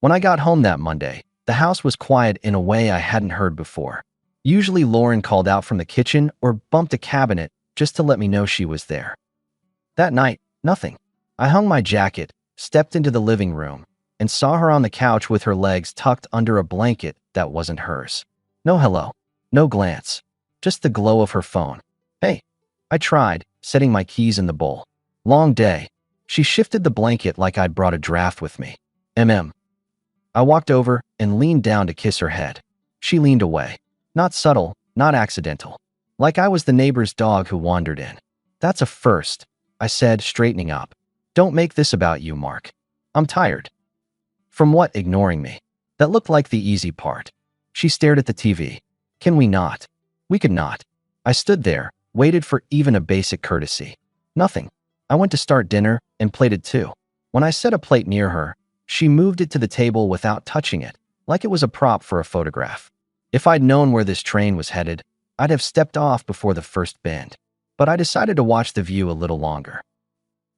When I got home that Monday, the house was quiet in a way I hadn't heard before. Usually Lauren called out from the kitchen or bumped a cabinet just to let me know she was there. That night, nothing. I hung my jacket, stepped into the living room, and saw her on the couch with her legs tucked under a blanket that wasn't hers. No hello, no glance, just the glow of her phone. Hey, I tried, setting my keys in the bowl. Long day. She shifted the blanket like I'd brought a draft with me. I walked over and leaned down to kiss her head. She leaned away. Not subtle, not accidental. Like I was the neighbor's dog who wandered in. That's a first, I said, straightening up. Don't make this about you, Mark. I'm tired. From what? Ignoring me. That looked like the easy part. She stared at the TV. Can we not? We could not. I stood there, waited for even a basic courtesy. Nothing. I went to start dinner and plated too. When I set a plate near her, she moved it to the table without touching it, like it was a prop for a photograph. If I'd known where this train was headed, I'd have stepped off before the first bend. But I decided to watch the view a little longer.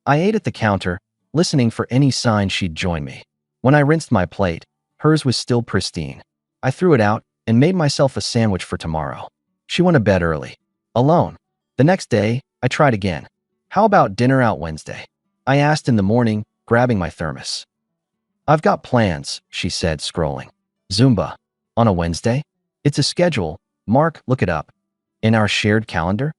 I ate at the counter, listening for any sign she'd join me. When I rinsed my plate, hers was still pristine. I threw it out and made myself a sandwich for tomorrow. She went to bed early. Alone. The next day, I tried again. How about dinner out Wednesday? I asked in the morning, grabbing my thermos. I've got plans, she said, scrolling. Zumba. On a Wednesday? It's a schedule. Mark, look it up. In our shared calendar?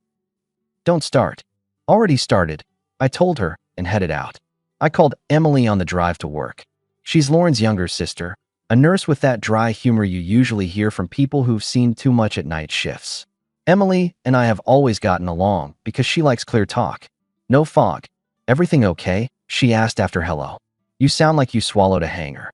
Don't start. Already started, I told her, and headed out. I called Emily on the drive to work. She's Lauren's younger sister, a nurse with that dry humor you usually hear from people who've seen too much at night shifts. Emily and I have always gotten along because she likes clear talk. No fog. Everything okay? She asked after hello. You sound like you swallowed a hanger.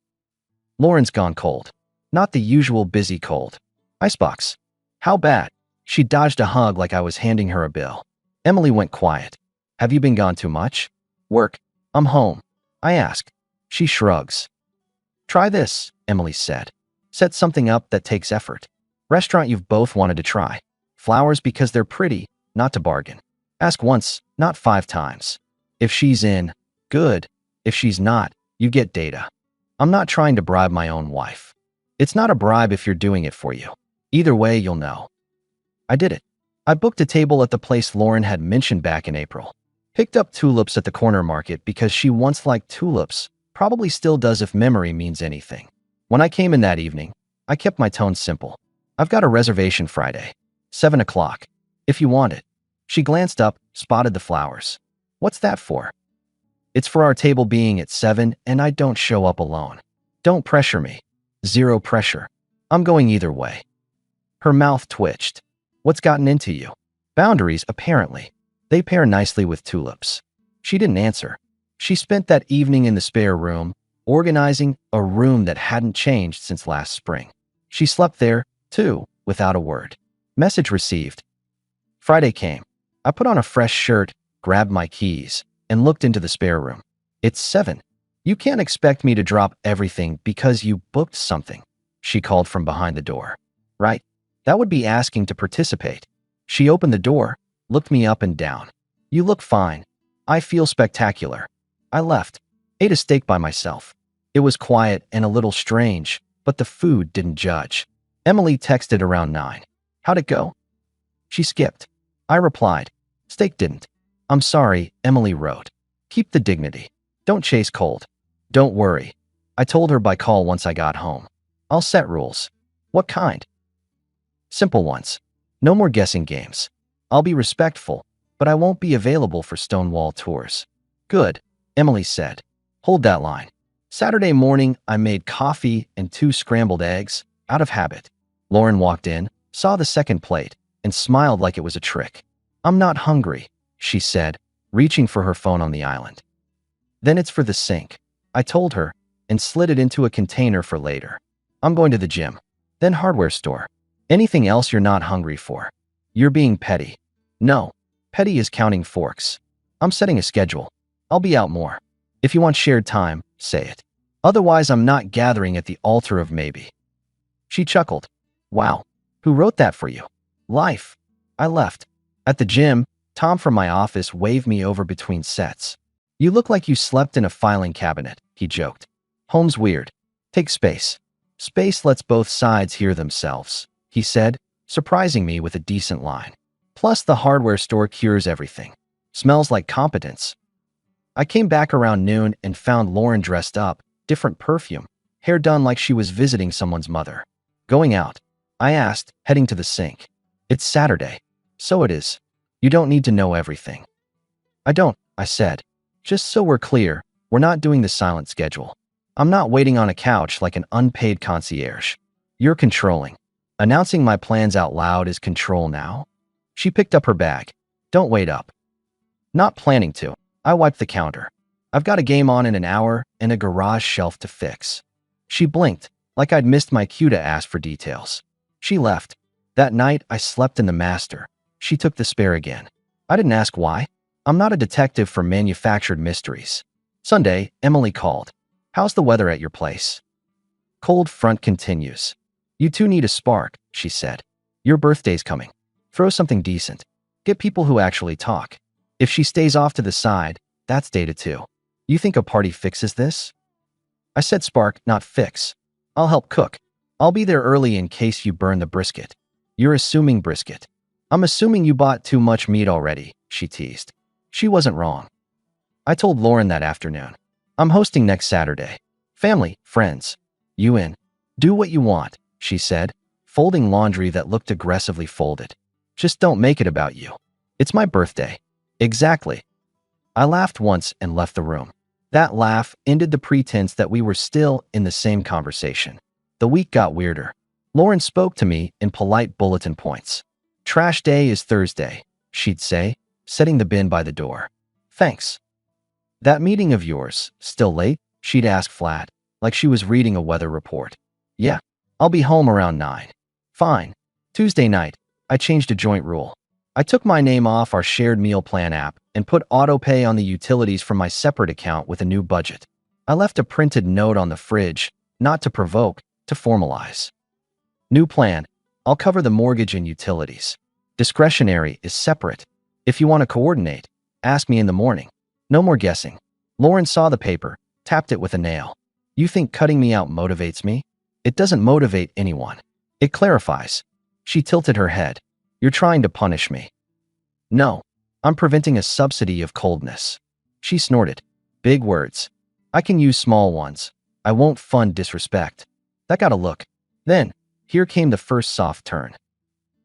Lauren's gone cold. Not the usual busy cold. Icebox. How bad? She dodged a hug like I was handing her a bill. Emily went quiet. Have you been gone too much? Work. I'm home. I ask. She shrugs. Try this, Emily said. Set something up that takes effort. Restaurant you've both wanted to try. Flowers because they're pretty, not to bargain. Ask once, not 5 times. If she's in, good. If she's not, you get data. I'm not trying to bribe my own wife. It's not a bribe if you're doing it for you. Either way, you'll know. I did it. I booked a table at the place Lauren had mentioned back in April. Picked up tulips at the corner market because she once liked tulips, probably still does if memory means anything. When I came in that evening, I kept my tone simple. I've got a reservation Friday, 7 o'clock, if you want it. She glanced up, spotted the flowers. What's that for? It's for our table being at 7 and I don't show up alone. Don't pressure me. Zero pressure. I'm going either way. Her mouth twitched. What's gotten into you? Boundaries, apparently. They pair nicely with tulips. She didn't answer. She spent that evening in the spare room, organizing a room that hadn't changed since last spring. She slept there, too, without a word. Message received. Friday came. I put on a fresh shirt, grabbed my keys, and looked into the spare room. It's 7. You can't expect me to drop everything because you booked something, she called from behind the door. Right? That would be asking to participate. She opened the door, looked me up and down. You look fine. I feel spectacular. I left. Ate a steak by myself. It was quiet and a little strange, but the food didn't judge. Emily texted around 9. How'd it go? She skipped. I replied. Steak didn't. I'm sorry, Emily wrote. Keep the dignity. Don't chase cold. Don't worry. I told her by call once I got home. I'll set rules. What kind? Simple ones. No more guessing games. I'll be respectful, but I won't be available for Stonewall tours. Good, Emily said. Hold that line. Saturday morning, I made coffee and 2 scrambled eggs, out of habit. Lauren walked in, saw the second plate, and smiled like it was a trick. I'm not hungry, she said, reaching for her phone on the island. Then it's for the sink, I told her, and slid it into a container for later. I'm going to the gym, then hardware store. Anything else you're not hungry for? You're being petty. No, petty is counting forks. I'm setting a schedule. I'll be out more. If you want shared time, say it. Otherwise, I'm not gathering at the altar of maybe. She chuckled. Wow, who wrote that for you? Life. I left. At the gym, Tom from my office waved me over between sets. You look like you slept in a filing cabinet, he joked. Home's weird. Take space. Space lets both sides hear themselves, he said, surprising me with a decent line. Plus, the hardware store cures everything. Smells like competence. I came back around noon and found Lauren dressed up, different perfume, hair done like she was visiting someone's mother. Going out? I asked, heading to the sink. It's Saturday. So it is. You don't need to know everything. I don't, I said. Just so we're clear, we're not doing the silent schedule. I'm not waiting on a couch like an unpaid concierge. You're controlling. Announcing my plans out loud is control now? She picked up her bag. Don't wait up. Not planning to. I wiped the counter. I've got a game on in an hour and a garage shelf to fix. She blinked, like I'd missed my cue to ask for details. She left. That night, I slept in the master. She took the spare again. I didn't ask why. I'm not a detective for manufactured mysteries. Sunday, Emily called. How's the weather at your place? Cold front continues. You two need a spark, she said. Your birthday's coming. Throw something decent. Get people who actually talk. If she stays off to the side, that's data too. You think a party fixes this? I said spark, not fix. I'll help cook. I'll be there early in case you burn the brisket. You're assuming brisket. I'm assuming you bought too much meat already, she teased. She wasn't wrong. I told Lauren that afternoon. I'm hosting next Saturday. Family, friends. You in. Do what you want, she said, folding laundry that looked aggressively folded. Just don't make it about you. It's my birthday. Exactly. I laughed once and left the room. That laugh ended the pretense that we were still in the same conversation. The week got weirder. Lauren spoke to me in polite bulletin points. Trash day is Thursday, she'd say, setting the bin by the door. Thanks. That meeting of yours, still late? She'd ask flat, like she was reading a weather report. Yeah, I'll be home around 9. Fine. Tuesday night, I changed a joint rule. I took my name off our shared meal plan app and put autopay on the utilities from my separate account with a new budget. I left a printed note on the fridge, not to provoke, to formalize. New plan. I'll cover the mortgage and utilities. Discretionary is separate. If you want to coordinate, ask me in the morning. No more guessing. Lauren saw the paper, tapped it with a nail. You think cutting me out motivates me? It doesn't motivate anyone. It clarifies. She tilted her head. You're trying to punish me. No, I'm preventing a subsidy of coldness. She snorted. Big words. I can use small ones. I won't fund disrespect. That got a look. Then, here came the first soft turn.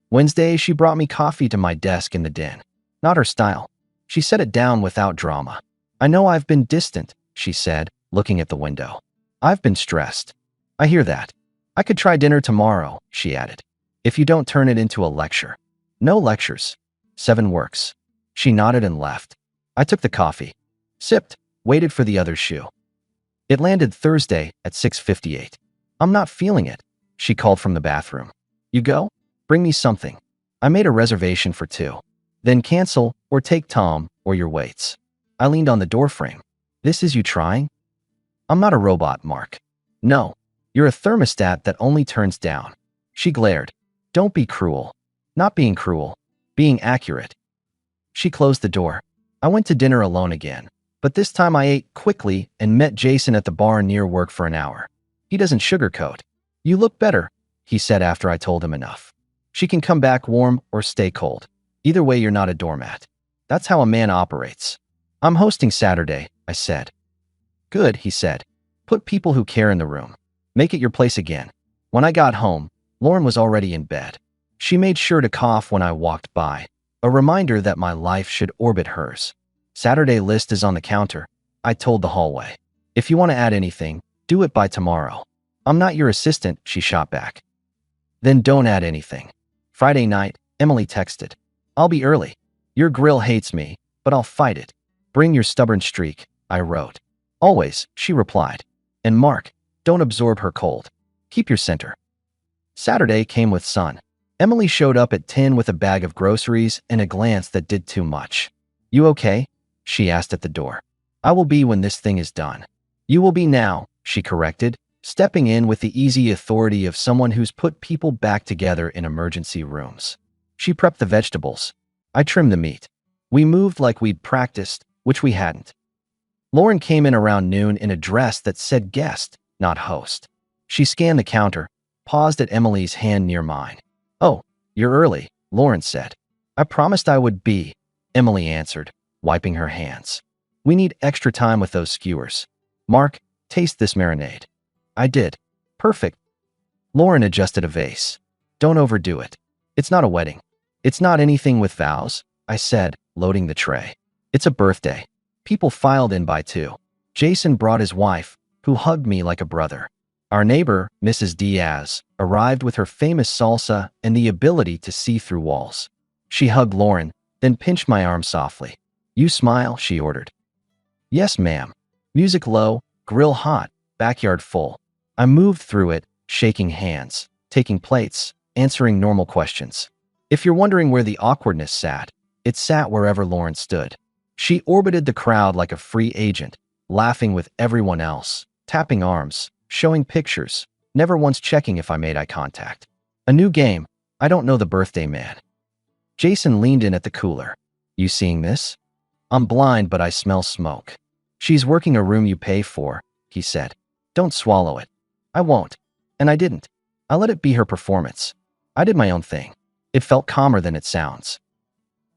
Wednesday, she brought me coffee to my desk in the den. Not her style. She set it down without drama. I know I've been distant, she said, looking at the window. I've been stressed. I hear that. I could try dinner tomorrow, she added. If you don't turn it into a lecture. No lectures. 7 works. She nodded and left. I took the coffee. Sipped. Waited for the other shoe. It landed Thursday at 6:58. I'm not feeling it, she called from the bathroom. You go? Bring me something. I made a reservation for 2. Then cancel or take Tom or your weights. I leaned on the doorframe. This is you trying? I'm not a robot, Mark. No, you're a thermostat that only turns down. She glared. Don't be cruel. Not being cruel. Being accurate. She closed the door. I went to dinner alone again, but this time I ate quickly and met Jason at the bar near work for an hour. He doesn't sugarcoat. You look better, he said after I told him enough. She can come back warm or stay cold. Either way, you're not a doormat. That's how a man operates. I'm hosting Saturday, I said. Good, he said. Put people who care in the room. Make it your place again. When I got home, Lauren was already in bed. She made sure to cough when I walked by, a reminder that my life should orbit hers. Saturday list is on the counter, I told the hallway. If you want to add anything, do it by tomorrow. I'm not your assistant, she shot back. Then don't add anything. Friday night, Emily texted. I'll be early. Your grill hates me, but I'll fight it. Bring your stubborn streak, I wrote. Always, she replied. And Mark, don't absorb her cold. Keep your center. Saturday came with sun. Emily showed up at 10 with a bag of groceries and a glance that did too much. You okay? She asked at the door. I will be when this thing is done. You will be now, she corrected, stepping in with the easy authority of someone who's put people back together in emergency rooms. She prepped the vegetables. I trimmed the meat. We moved like we'd practiced, which we hadn't. Lauren came in around noon in a dress that said guest, not host. She scanned the counter, paused at Emily's hand near mine. "Oh, you're early," Lauren said. "I promised I would be," Emily answered, wiping her hands. "We need extra time with those skewers. Mark, taste this marinade." I did. "Perfect." Lauren adjusted a vase. "Don't overdo it. It's not a wedding. It's not anything with vows," I said, loading the tray. "It's a birthday." People filed in by two. Jason brought his wife, who hugged me like a brother. Our neighbor, Mrs. Diaz, arrived with her famous salsa and the ability to see through walls. She hugged Lauren, then pinched my arm softly. "You smile," she ordered. "Yes, ma'am." Music low, grill hot, backyard full. I moved through it, shaking hands, taking plates, answering normal questions. If you're wondering where the awkwardness sat, it sat wherever Lauren stood. She orbited the crowd like a free agent, laughing with everyone else, tapping arms, showing pictures, never once checking if I made eye contact. A new game. I don't know the birthday man. Jason leaned in at the cooler. "You seeing this?" "I'm blind, but I smell smoke." "She's working a room you pay for," he said. "Don't swallow it." "I won't." And I didn't. I let it be her performance. I did my own thing. It felt calmer than it sounds.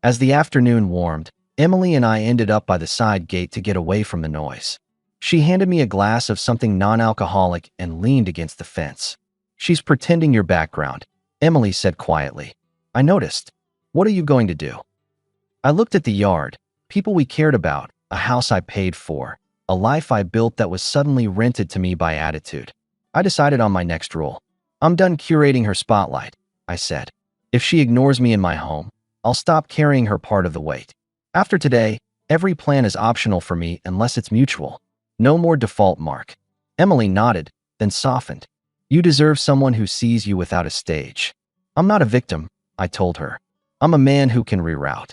As the afternoon warmed, Emily and I ended up by the side gate to get away from the noise. She handed me a glass of something non-alcoholic and leaned against the fence. "She's pretending you're background," Emily said quietly. I noticed. "What are you going to do?" I looked at the yard, people we cared about, a house I paid for, a life I built that was suddenly rented to me by attitude. I decided on my next rule. "I'm done curating her spotlight," I said. "If she ignores me in my home, I'll stop carrying her part of the weight. After today, every plan is optional for me unless it's mutual. No more default, Mark." Emily nodded, then softened. "You deserve someone who sees you without a stage." "I'm not a victim," I told her. "I'm a man who can reroute."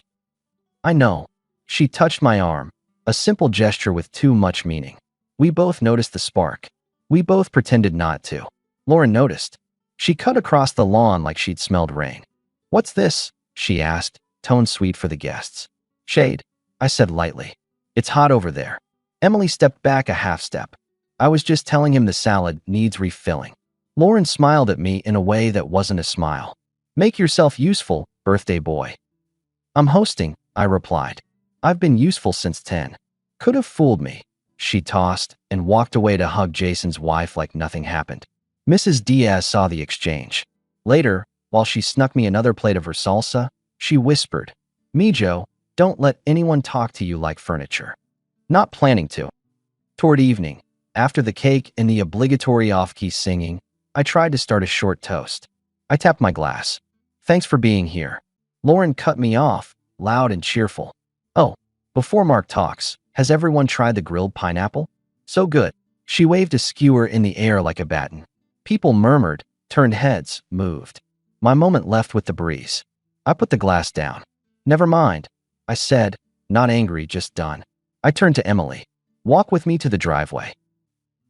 "I know." She touched my arm, a simple gesture with too much meaning. We both noticed the spark. We both pretended not to. Lauren noticed. She cut across the lawn like she'd smelled rain. "What's this?" she asked, tone sweet for the guests. "Shade," I said lightly. "It's hot over there." Emily stepped back a half step. "I was just telling him the salad needs refilling." Lauren smiled at me in a way that wasn't a smile. "Make yourself useful, birthday boy." "I'm hosting," I replied. "I've been useful since 10. Could have fooled me." She tossed and walked away to hug Jason's wife like nothing happened. Mrs. Diaz saw the exchange. Later, while she snuck me another plate of her salsa, she whispered, "Mijo, don't let anyone talk to you like furniture." Not planning to. Toward evening, after the cake and the obligatory off-key singing, I tried to start a short toast. I tapped my glass. "Thanks for being here." Lauren cut me off, loud and cheerful. "Oh, before Mark talks, has everyone tried the grilled pineapple? So good." She waved a skewer in the air like a baton. People murmured, turned heads, moved. My moment left with the breeze. I put the glass down. "Never mind," I said, not angry, just done. I turned to Emily. "Walk with me to the driveway."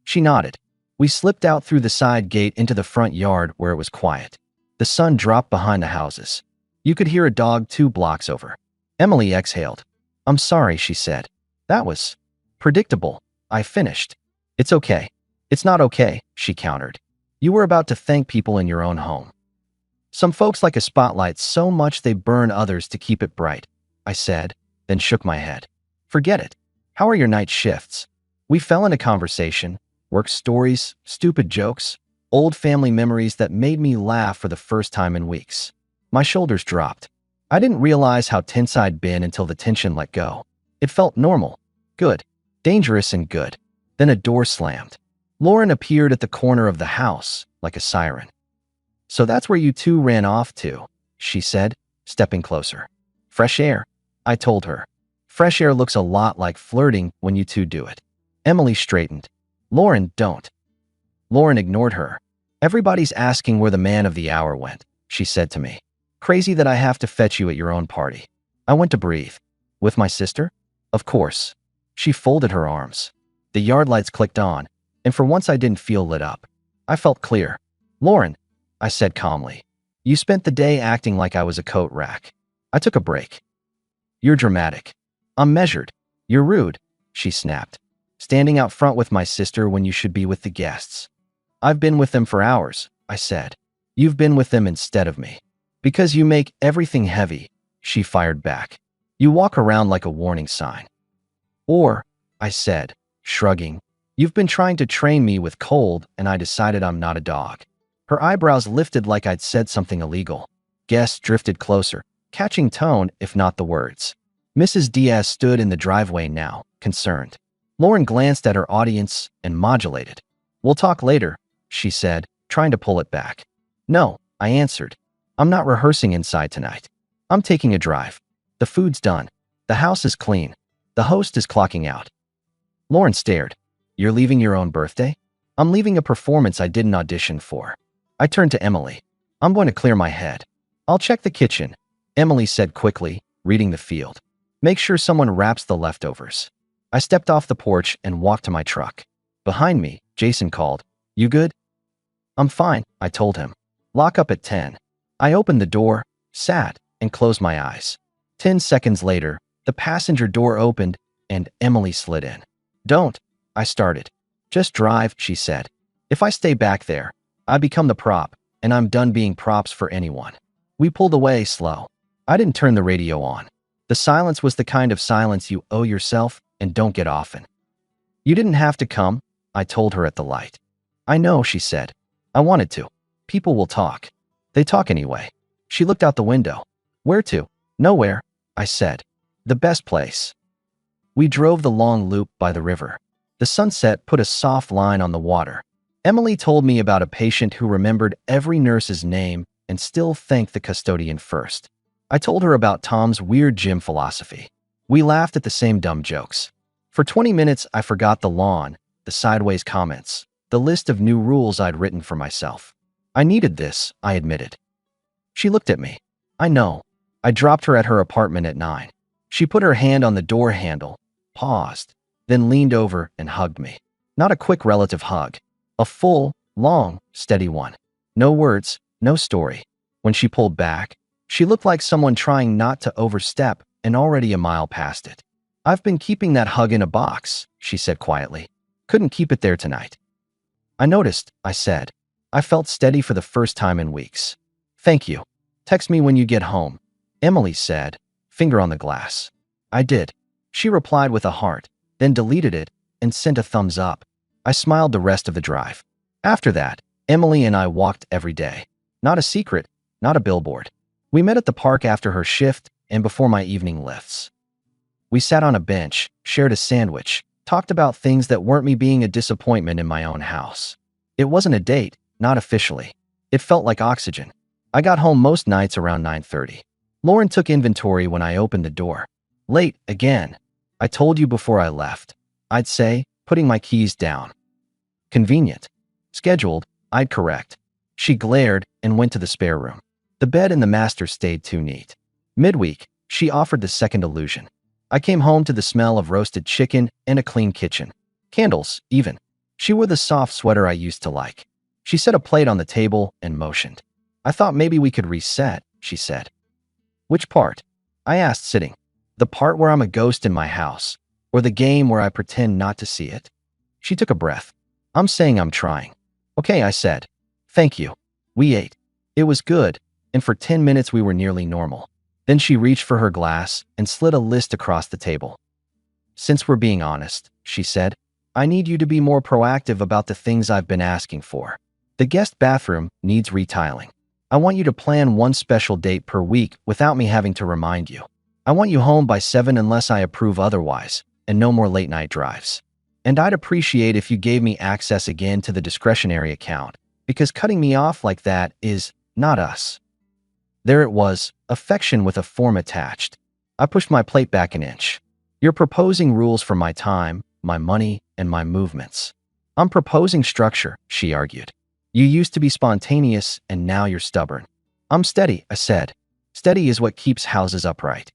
She nodded. We slipped out through the side gate into the front yard where it was quiet. The sun dropped behind the houses. You could hear a dog 2 blocks over. Emily exhaled. "I'm sorry," she said. "That was predictable." I finished. "It's okay." "It's not okay," she countered. "You were about to thank people in your own home. Some folks like a spotlight so much they burn others to keep it bright," I said, then shook my head. "Forget it. How are your night shifts?" We fell into conversation, work stories, stupid jokes, old family memories that made me laugh for the first time in weeks. My shoulders dropped. I didn't realize how tense I'd been until the tension let go. It felt normal, good, dangerous and good. Then a door slammed. Lauren appeared at the corner of the house, like a siren. "So that's where you two ran off to," she said, stepping closer. "Fresh air," I told her. "Fresh air looks a lot like flirting when you two do it." Emily straightened. "Lauren, don't." Lauren ignored her. "Everybody's asking where the man of the hour went," she said to me. "Crazy that I have to fetch you at your own party." I went to breathe. "With my sister?" "Of course." She folded her arms. The yard lights clicked on, and for once I didn't feel lit up. I felt clear. "Lauren," I said calmly, "you spent the day acting like I was a coat rack." I took a break. "You're dramatic." "I'm measured." "You're rude," she snapped. "Standing out front with my sister when you should be with the guests." I've been with them for hours, I said. You've been with them instead of me. Because you make everything heavy, she fired back. You walk around like a warning sign. Or, I said, shrugging, you've been trying to train me with cold and I decided I'm not a dog. Her eyebrows lifted like I'd said something illegal. Guests drifted closer, catching tone if not the words. Mrs. Diaz stood in the driveway now, concerned. Lauren glanced at her audience and modulated. We'll talk later, she said, trying to pull it back. No, I answered. I'm not rehearsing inside tonight. I'm taking a drive. The food's done. The house is clean. The host is clocking out. Lauren stared. You're leaving your own birthday? I'm leaving a performance I didn't audition for. I turned to Emily. I'm going to clear my head. I'll check the kitchen, Emily said quickly, reading the field. Make sure someone wraps the leftovers. I stepped off the porch and walked to my truck. Behind me, Jason called. You good? I'm fine, I told him. Lock up at 10. I opened the door, sat, and closed my eyes. 10 seconds later, the passenger door opened and Emily slid in. Don't, I started. Just drive, she said. If I stay back there, I become the prop, and I'm done being props for anyone. We pulled away slow. I didn't turn the radio on. The silence was the kind of silence you owe yourself and don't get often. You didn't have to come, I told her at the light. I know, she said. I wanted to. People will talk. They talk anyway. She looked out the window. Where to? Nowhere, I said. The best place. We drove the long loop by the river. The sunset put a soft line on the water. Emily told me about a patient who remembered every nurse's name and still thanked the custodian first. I told her about Tom's weird gym philosophy. We laughed at the same dumb jokes. For 20 minutes, I forgot the lawn, the sideways comments, the list of new rules I'd written for myself. I needed this, I admitted. She looked at me. I know. I dropped her at her apartment at 9. She put her hand on the door handle, paused, then leaned over and hugged me. Not a quick relative hug. A full, long, steady one. No words, no story. When she pulled back, she looked like someone trying not to overstep and already a mile past it. I've been keeping that hug in a box, she said quietly. Couldn't keep it there tonight. I noticed, I said. I felt steady for the first time in weeks. Thank you. Text me when you get home, Emily said, finger on the glass. I did. She replied with a heart, then deleted it and sent a thumbs up. I smiled the rest of the drive. After that, Emily and I walked every day. Not a secret, not a billboard. We met at the park after her shift and before my evening lifts. We sat on a bench, shared a sandwich, talked about things that weren't me being a disappointment in my own house. It wasn't a date, not officially. It felt like oxygen. I got home most nights around 9:30. Lauren took inventory when I opened the door. Late, again. I told you before I left. I'd say, putting my keys down. Convenient. Scheduled, I'd correct. She glared and went to the spare room. The bed and the master stayed too neat. Midweek, she offered the second illusion. I came home to the smell of roasted chicken and a clean kitchen. Candles, even. She wore the soft sweater I used to like. She set a plate on the table and motioned. I thought maybe we could reset, she said. Which part? I asked, sitting. The part where I'm a ghost in my house, or the game where I pretend not to see it? She took a breath. I'm saying I'm trying. Okay, I said. Thank you. We ate. It was good, and for 10 minutes we were nearly normal. Then she reached for her glass and slid a list across the table. Since we're being honest, she said, I need you to be more proactive about the things I've been asking for. The guest bathroom needs retiling. I want you to plan one special date per week without me having to remind you. I want you home by 7 unless I approve otherwise, and no more late-night drives. And I'd appreciate if you gave me access again to the discretionary account, because cutting me off like that is not us. There it was, affection with a form attached. I pushed my plate back an inch. You're proposing rules for my time, my money, and my movements. I'm proposing structure, she argued. You used to be spontaneous, and now you're stubborn. I'm steady, I said. Steady is what keeps houses upright.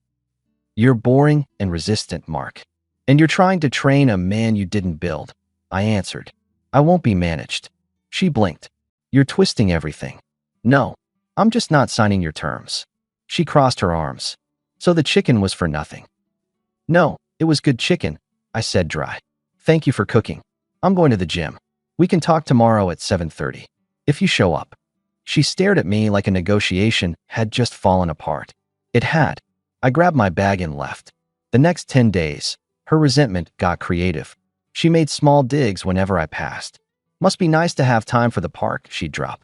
You're boring and resistant, Mark. And you're trying to train a man you didn't build, I answered. I won't be managed. She blinked. You're twisting everything. No, I'm just not signing your terms. She crossed her arms. So the chicken was for nothing. No, it was good chicken, I said dry. Thank you for cooking. I'm going to the gym. We can talk tomorrow at 7:30. If you show up. She stared at me like a negotiation had just fallen apart. It had. I grabbed my bag and left. The next 10 days, her resentment got creative. She made small digs whenever I passed. Must be nice to have time for the park, she'd drop.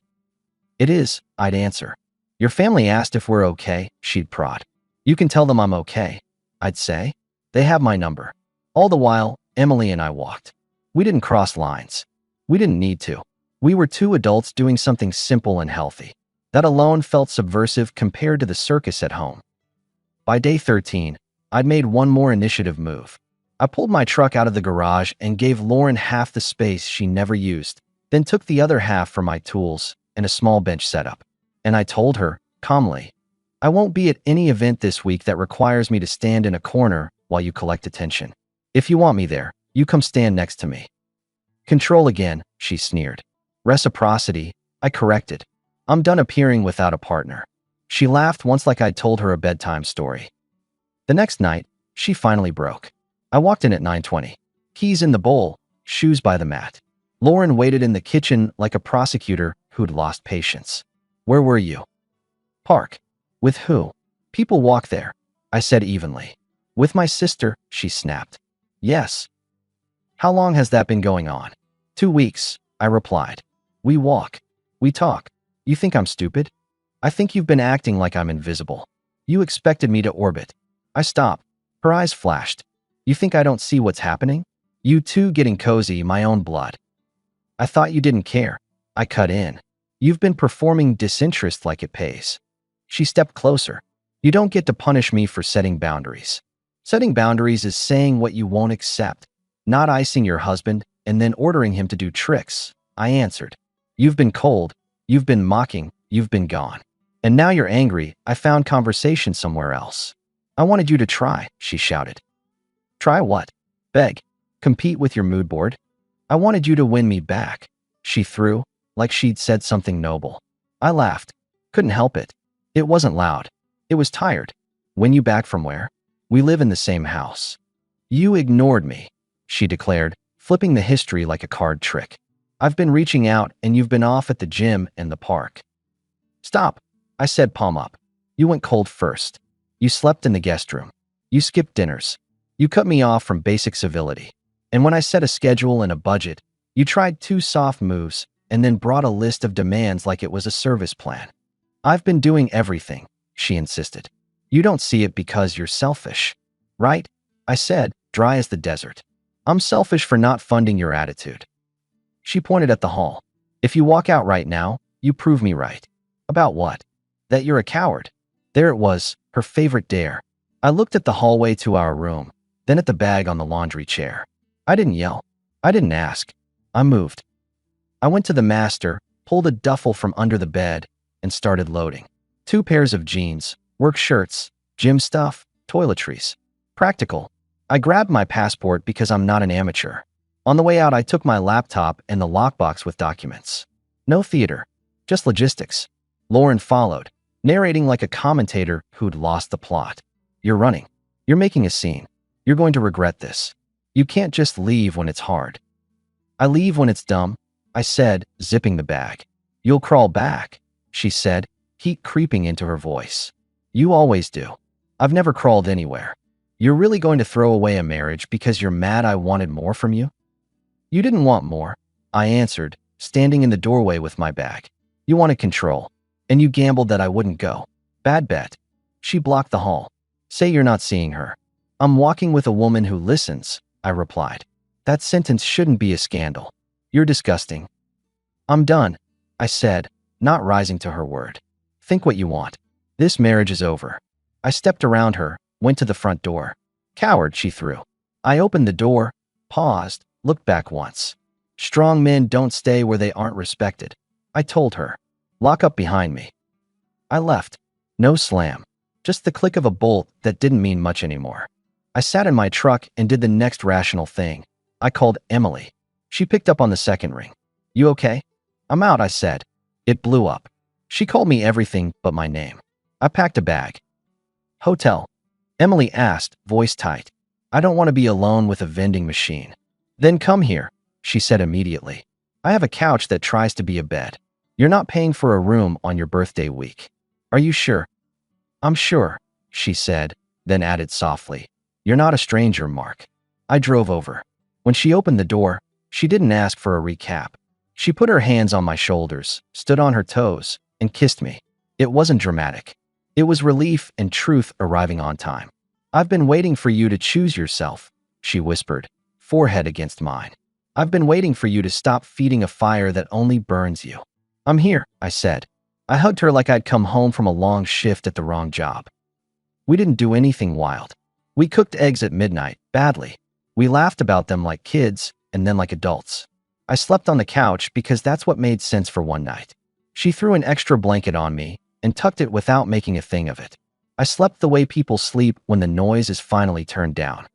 It is, I'd answer. Your family asked if we're okay, she'd prod. You can tell them I'm okay, I'd say. They have my number. All the while, Emily and I walked. We didn't cross lines. We didn't need to. We were two adults doing something simple and healthy. That alone felt subversive compared to the circus at home. By day 13, I'd made one more initiative move. I pulled my truck out of the garage and gave Lauren half the space she never used, then took the other half for my tools and a small bench setup. And I told her, calmly, I won't be at any event this week that requires me to stand in a corner while you collect attention. If you want me there, you come stand next to me. Control again, she sneered. Reciprocity, I corrected. I'm done appearing without a partner. She laughed once like I'd told her a bedtime story. The next night, she finally broke. I walked in at 9:20. Keys in the bowl, shoes by the mat. Lauren waited in the kitchen like a prosecutor who'd lost patience. Where were you? Park. With who? People walk there, I said evenly. With my sister, she snapped. Yes. How long has that been going on? 2 weeks, I replied. We walk. We talk. You think I'm stupid? I think you've been acting like I'm invisible. You expected me to orbit. I stopped. Her eyes flashed. You think I don't see what's happening? You two getting cozy, my own blood. I thought you didn't care. I cut in. You've been performing disinterest like it pays. She stepped closer. You don't get to punish me for setting boundaries. Setting boundaries is saying what you won't accept, not icing your husband and then ordering him to do tricks, I answered. You've been cold. You've been mocking. You've been gone. And now you're angry. I found conversation somewhere else. I wanted you to try, she shouted. Try what? Beg. Compete with your mood board? I wanted you to win me back. She threw, like she'd said something noble. I laughed. Couldn't help it. It wasn't loud. It was tired. Win you back from where? We live in the same house. You ignored me, she declared, flipping the history like a card trick. I've been reaching out and you've been off at the gym and the park. Stop, I said, palm up. You went cold first. You slept in the guest room. You skipped dinners. You cut me off from basic civility. And when I set a schedule and a budget, you tried 2 soft moves and then brought a list of demands like it was a service plan. I've been doing everything, she insisted. You don't see it because you're selfish. Right? I said, dry as the desert. I'm selfish for not funding your attitude. She pointed at the hall. If you walk out right now, you prove me right. About what? That you're a coward. There it was, her favorite dare. I looked at the hallway to our room, then at the bag on the laundry chair. I didn't yell. I didn't ask. I moved. I went to the master, pulled a duffel from under the bed, and started loading. 2 pairs of jeans, work shirts, gym stuff, toiletries. Practical. I grabbed my passport because I'm not an amateur. On the way out, I took my laptop and the lockbox with documents. No theater, just logistics. Lauren followed, narrating like a commentator who'd lost the plot. You're running. You're making a scene. You're going to regret this. You can't just leave when it's hard. I leave when it's dumb, I said, zipping the bag. You'll crawl back, she said, heat creeping into her voice. You always do. I've never crawled anywhere. You're really going to throw away a marriage because you're mad I wanted more from you? You didn't want more, I answered, standing in the doorway with my bag. You wanted control, and you gambled that I wouldn't go. Bad bet. She blocked the hall. Say you're not seeing her. I'm walking with a woman who listens, I replied. That sentence shouldn't be a scandal. You're disgusting. I'm done, I said, not rising to her word. Think what you want. This marriage is over. I stepped around her, went to the front door. Coward, she threw. I opened the door, paused, looked back once. Strong men don't stay where they aren't respected, I told her. Lock up behind me. I left. No slam. Just the click of a bolt that didn't mean much anymore. I sat in my truck and did the next rational thing. I called Emily. She picked up on the second ring. You okay? I'm out, I said. It blew up. She called me everything but my name. I packed a bag. Hotel. Emily asked, voice tight. I don't want to be alone with a vending machine. Then come here, she said immediately. I have a couch that tries to be a bed. You're not paying for a room on your birthday week. Are you sure? I'm sure, she said, then added softly. You're not a stranger, Mark. I drove over. When she opened the door, she didn't ask for a recap. She put her hands on my shoulders, stood on her toes, and kissed me. It wasn't dramatic. It was relief and truth arriving on time. I've been waiting for you to choose yourself, she whispered, forehead against mine. I've been waiting for you to stop feeding a fire that only burns you. I'm here, I said. I hugged her like I'd come home from a long shift at the wrong job. We didn't do anything wild. We cooked eggs at midnight, badly. We laughed about them like kids and then like adults. I slept on the couch because that's what made sense for one night. She threw an extra blanket on me and tucked it without making a thing of it. I slept the way people sleep when the noise is finally turned down.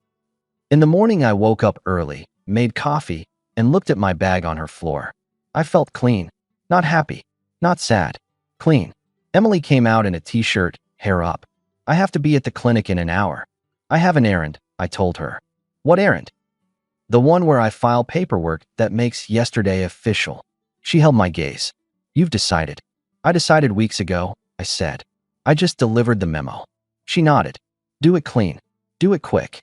In the morning, I woke up early, made coffee, and looked at my bag on her floor. I felt clean. Not happy. Not sad. Clean. Emily came out in a t-shirt, hair up. I have to be at the clinic in an hour. I have an errand, I told her. What errand? The one where I file paperwork that makes yesterday official. She held my gaze. You've decided. I decided weeks ago, I said. I just delivered the memo. She nodded. Do it clean. Do it quick.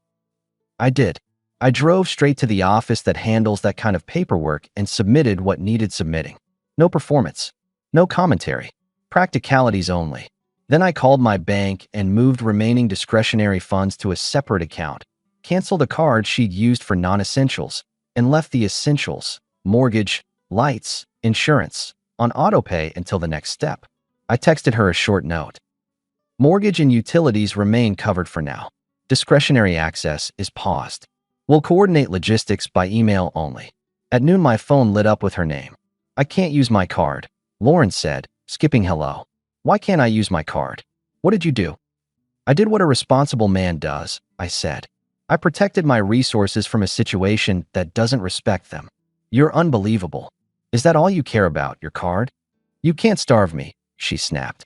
I did. I drove straight to the office that handles that kind of paperwork and submitted what needed submitting. No performance. No commentary. Practicalities only. Then I called my bank and moved remaining discretionary funds to a separate account, canceled a card she'd used for non-essentials, and left the essentials, mortgage, lights, insurance, on autopay until the next step. I texted her a short note. Mortgage and utilities remain covered for now. Discretionary access is paused. We'll coordinate logistics by email only. At noon, my phone lit up with her name. I can't use my card, Lauren said, skipping hello. Why can't I use my card? What did you do? I did what a responsible man does, I said. I protected my resources from a situation that doesn't respect them. You're unbelievable. Is that all you care about, your card? You can't starve me, she snapped.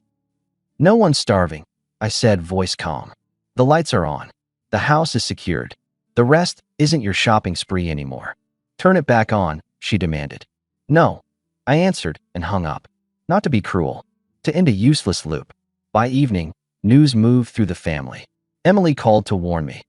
No one's starving, I said, voice calm. The lights are on. The house is secured. The rest isn't your shopping spree anymore. Turn it back on, she demanded. No, I answered and hung up. Not to be cruel. To end a useless loop. By evening, news moved through the family. Emily called to warn me.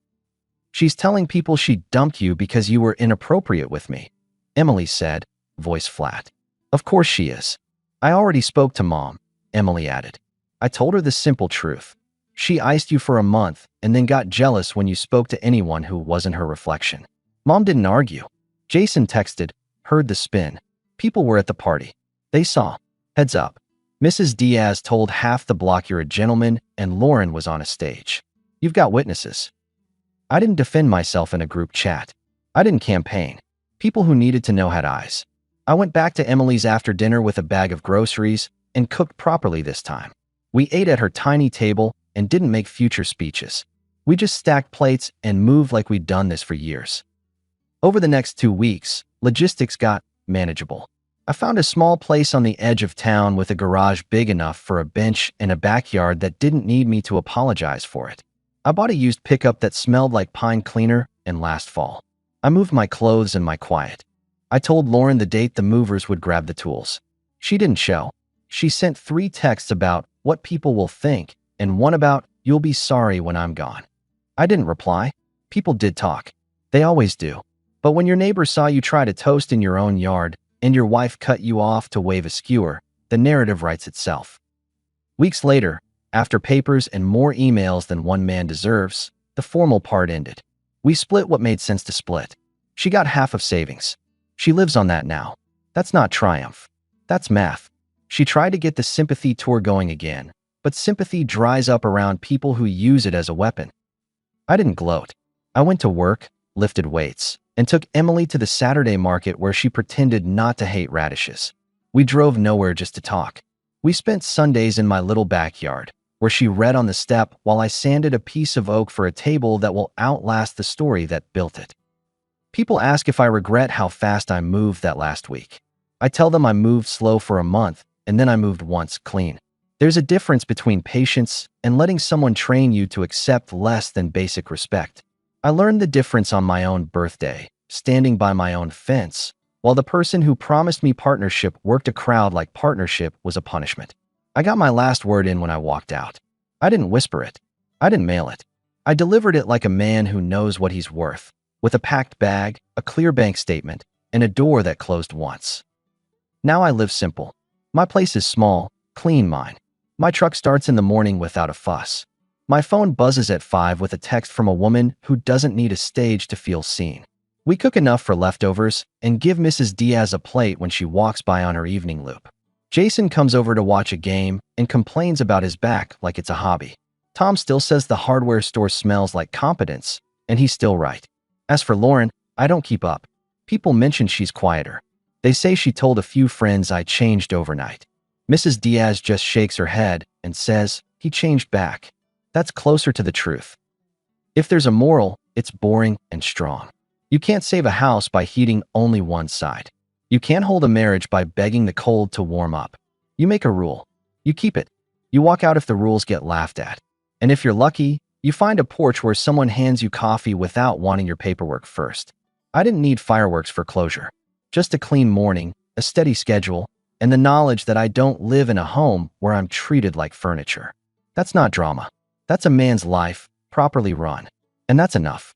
She's telling people she dumped you because you were inappropriate with me, Emily said, voice flat. Of course she is. I already spoke to Mom, Emily added. I told her the simple truth. She iced you for a month and then got jealous when you spoke to anyone who wasn't her reflection. Mom didn't argue. Jason texted, heard the spin. People were at the party. They saw. Heads up. Mrs. Diaz told half the block you're a gentleman and Lauren was on a stage. You've got witnesses. I didn't defend myself in a group chat. I didn't campaign. People who needed to know had eyes. I went back to Emily's after dinner with a bag of groceries and cooked properly this time. We ate at her tiny table and didn't make future speeches. We just stacked plates and moved like we'd done this for years. Over the next 2 weeks, logistics got manageable. I found a small place on the edge of town with a garage big enough for a bench and a backyard that didn't need me to apologize for it. I bought a used pickup that smelled like pine cleaner and last fall. I moved my clothes and my quiet. I told Lauren the date the movers would grab the tools. She didn't show. She sent 3 texts about what people will think and one about you'll be sorry when I'm gone. I didn't reply. People did talk. They always do. But when your neighbor saw you try to toast in your own yard and your wife cut you off to wave a skewer, the narrative writes itself. Weeks later, after papers and more emails than one man deserves, the formal part ended. We split what made sense to split. She got half of savings. She lives on that now. That's not triumph. That's math. She tried to get the sympathy tour going again, but sympathy dries up around people who use it as a weapon. I didn't gloat. I went to work, lifted weights, and took Emily to the Saturday market where she pretended not to hate radishes. We drove nowhere just to talk. We spent Sundays in my little backyard, where she read on the step while I sanded a piece of oak for a table that will outlast the story that built it. People ask if I regret how fast I moved that last week. I tell them I moved slow for a month, and then I moved once clean. There's a difference between patience and letting someone train you to accept less than basic respect. I learned the difference on my own birthday, standing by my own fence, while the person who promised me partnership worked a crowd like partnership was a punishment. I got my last word in when I walked out. I didn't whisper it. I didn't mail it. I delivered it like a man who knows what he's worth, with a packed bag, a clear bank statement, and a door that closed once. Now I live simple. My place is small, clean mine. My truck starts in the morning without a fuss. My phone buzzes at 5 with a text from a woman who doesn't need a stage to feel seen. We cook enough for leftovers and give Mrs. Diaz a plate when she walks by on her evening loop. Jason comes over to watch a game and complains about his back like it's a hobby. Tom still says the hardware store smells like competence, and he's still right. As for Lauren, I don't keep up. People mention she's quieter. They say she told a few friends I changed overnight. Mrs. Diaz just shakes her head and says, he changed back. That's closer to the truth. If there's a moral, it's boring and strong. You can't save a house by heating only one side. You can't hold a marriage by begging the cold to warm up. You make a rule. You keep it. You walk out if the rules get laughed at. And if you're lucky, you find a porch where someone hands you coffee without wanting your paperwork first. I didn't need fireworks for closure. Just a clean morning, a steady schedule, and the knowledge that I don't live in a home where I'm treated like furniture. That's not drama. That's a man's life, properly run. And that's enough.